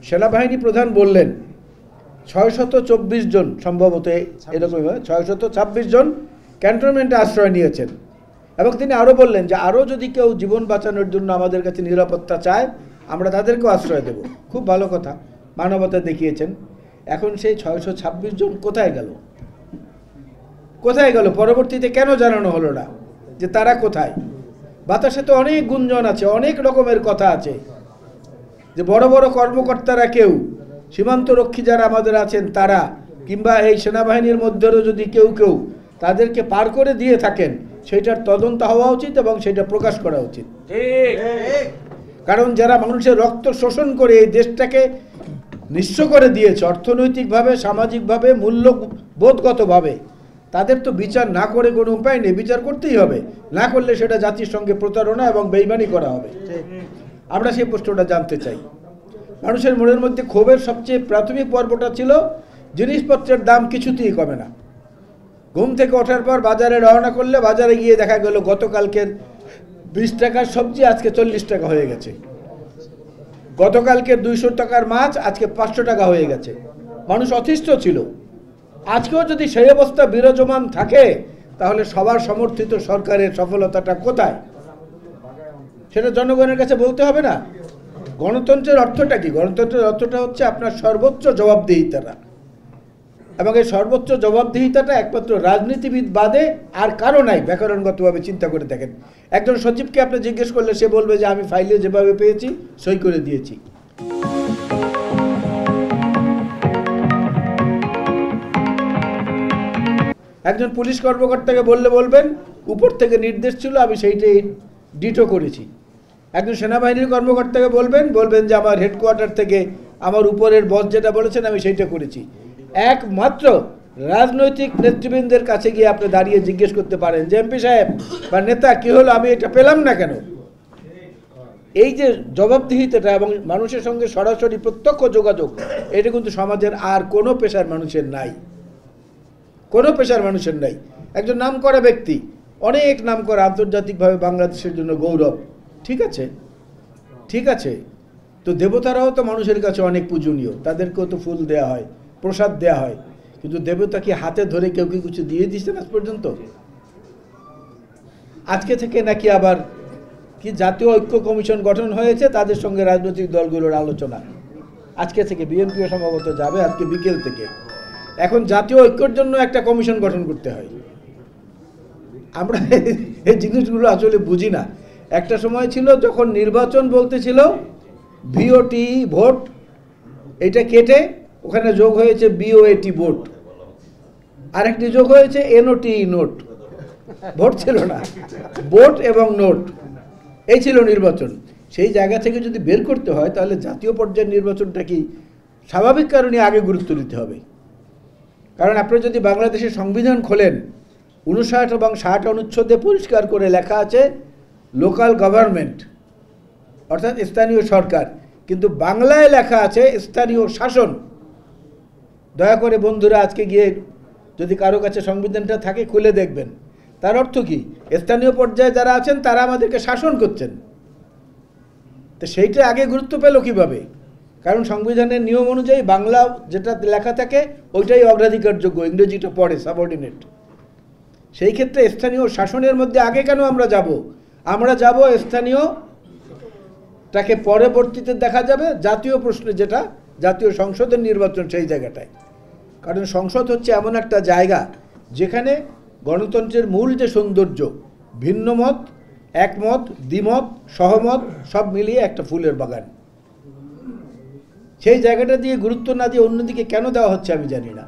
সেনাবাহিনী প্রধান বললেন 624 জন সম্ভবত এরকম 626 জন ক্যান্টনমেন্টে আশ্রয় নিয়েছেন এবং তিনি আরও বললেন যে আরও যদি কেউ জীবন বাঁচানোর জন্য আমাদের কাছে নিরাপত্তা চায় আমরা তাদেরকেও আশ্রয় দেব। খুব ভালো কথা, মানবতা দেখিয়েছেন। এখন সেই 626 জন কোথায় গেল? পরবর্তীতে কেন জানানো হলো না যে তারা কোথায়? বাতাসে তো অনেক গুঞ্জন আছে, অনেক রকমের কথা আছে যে বড় বড় কর্মকর্তারা কেউ, সীমান্তরক্ষী যারা আমাদের আছেন তারা, কিংবা এই সেনাবাহিনীর মধ্যেও যদি কেউ তাদেরকে পার করে দিয়ে থাকেন, সেটার তদন্ত হওয়া উচিত এবং সেটা প্রকাশ করা উচিত। কারণ যারা মানুষের রক্ত শোষণ করে এই দেশটাকে নিঃস্ব করে দিয়েছে অর্থনৈতিকভাবে, সামাজিকভাবে, মূল্যবোধগতভাবে, তাদের তো বিচার না করে কোনো উপায় নেই। বিচার করতেই হবে, না করলে সেটা জাতির সঙ্গে প্রতারণা এবং বেইমানি করা হবে। আমরা সেই প্রশ্নটা জানতে চাই। মানুষের মনের মধ্যে ক্ষোভের সবচেয়ে প্রাথমিক পর্বটা ছিল জিনিসপত্রের দাম কিছুতেই কমে না। ঘুম থেকে ওঠার পর বাজারে রওনা করলে বাজারে গিয়ে দেখা গেল গতকালকের 20 টাকার সবজি আজকে 40 টাকা হয়ে গেছে, গতকালকের 200 টাকার মাছ আজকে 500 টাকা হয়ে গেছে। মানুষ অতিষ্ঠ ছিল। আজকেও যদি সেই অবস্থা বিরাজমান থাকে তাহলে সবার সমর্থিত সরকারের সফলতাটা কোথায়? সেটা জনগণের কাছে বলতে হবে না? গণতন্ত্রের অর্থটা কি? গণতন্ত্রের অর্থটা হচ্ছে আপনার সর্বোচ্চ জবাবদিহিতাটা, এবং এই সর্বোচ্চ জবাবদিহিতাটা একমাত্র রাজনীতিবিদ বাদে আর কারো নাই। ব্যাকরণগতভাবে চিন্তা করে দেখেন, একজন সচিবকে আপনি জিজ্ঞেস করলে সে বলবে যে আমি ফাইলে যেভাবে পেয়েছি সই করে দিয়েছি। একজন পুলিশ কর্মকর্তাকে বলবেন উপর থেকে নির্দেশ ছিল আমি সেইটাই ডিটো করেছি। একজন সেনাবাহিনীর কর্মকর্তাকে বলবেন যে আমার হেডকোয়ার্টার থেকে আমার উপরের বস যেটা বলেছেন আমি সেইটা করেছি। একমাত্র রাজনৈতিক নেতৃবৃন্দের কাছে গিয়ে আপনি দাঁড়িয়ে জিজ্ঞেস করতে পারেন যে এমপি সাহেব বা নেতা কি হলো, আমি এটা পেলাম না কেন? এই যে জবাবদিহিতাটা এবং মানুষের সঙ্গে সরাসরি প্রত্যক্ষ যোগাযোগ, এটা কিন্তু সমাজের আর কোনো পেশার মানুষের নাই, কোনো পেশার মানুষের নাই। একজন নামকরা ব্যক্তি, অনেক নামকরা, আন্তর্জাতিকভাবে বাংলাদেশের জন্য গৌরব, ঠিক আছে, তো দেবতারাও তো মানুষের কাছে অনেক পূজনীয়, তাদেরকেও তো ফুল দেওয়া হয়, প্রসাদ দেওয়া হয়, কিন্তু দেবতা কি হাতে ধরে কেউ কি কিছু দিয়ে দিচ্ছেন আজ পর্যন্ত? আজকে থেকে নাকি আবার কি জাতীয় ঐক্য কমিশন গঠন হয়েছে, তাদের সঙ্গে রাজনৈতিক দলগুলোর আলোচনা আজকে থেকে, বিএনপিও সম্ভবত যাবে আজকে বিকেল থেকে। এখন জাতীয় ঐক্যের জন্য একটা কমিশন গঠন করতে হয়। আমরা এই জিনিসগুলো আসলে বুঝি না। একটা সময় ছিল যখন নির্বাচন বলতে ছিল ভিওটি ভোট, এটা কেটে ওখানে যোগ হয়েছে বিওএটি ভোট, আরেকটি যোগ হয়েছে এনওটি নোট। ভোট ছিল না, ভোট এবং নোট, এই ছিল নির্বাচন। সেই জায়গা থেকে যদি বের করতে হয় তাহলে জাতীয় পর্যায়ের নির্বাচনটা কি স্বাভাবিক কারণে আগে গুরুত্ব দিতে হবে। কারণ আপনি যদি বাংলাদেশের সংবিধান খোলেন, 59 এবং 60 অনুচ্ছেদে পরিষ্কার করে লেখা আছে লোকাল গভর্নমেন্ট, অর্থাৎ স্থানীয় সরকার, কিন্তু বাংলায় লেখা আছে স্থানীয় শাসন। দয়া করে বন্ধুরা আজকে গিয়ে যদি কারো কাছে সংবিধানটা থাকে খুলে দেখবেন, তার অর্থ কি? স্থানীয় পর্যায়ে যারা আছেন তারা আমাদেরকে শাসন করছেন। তো সেইটা আগে গুরুত্ব পেল কিভাবে? কারণ সংবিধানের নিয়ম অনুযায়ী বাংলা যেটা লেখা থাকে ওইটাই অগ্রাধিকারযোগ্য, ইংরেজিটা পড়ে সাবঅর্ডিনেট। সেই ক্ষেত্রে স্থানীয় শাসনের মধ্যে আগে কেন আমরা যাব স্থানীয়টাকে পরবর্তীতে দেখা যাবে জাতীয় প্রশ্নে, যেটা জাতীয় সংসদের নির্বাচন সেই জায়গাটায়। কারণ সংসদ হচ্ছে এমন একটা জায়গা যেখানে গণতন্ত্রের মূল যে সৌন্দর্য, ভিন্ন মত, একমত, দ্বিমত, সহমত সব মিলিয়ে একটা ফুলের বাগান। সেই জায়গাটা দিয়ে গুরুত্ব না দিয়ে অন্যদিকে কেন দেওয়া হচ্ছে আমি জানি না।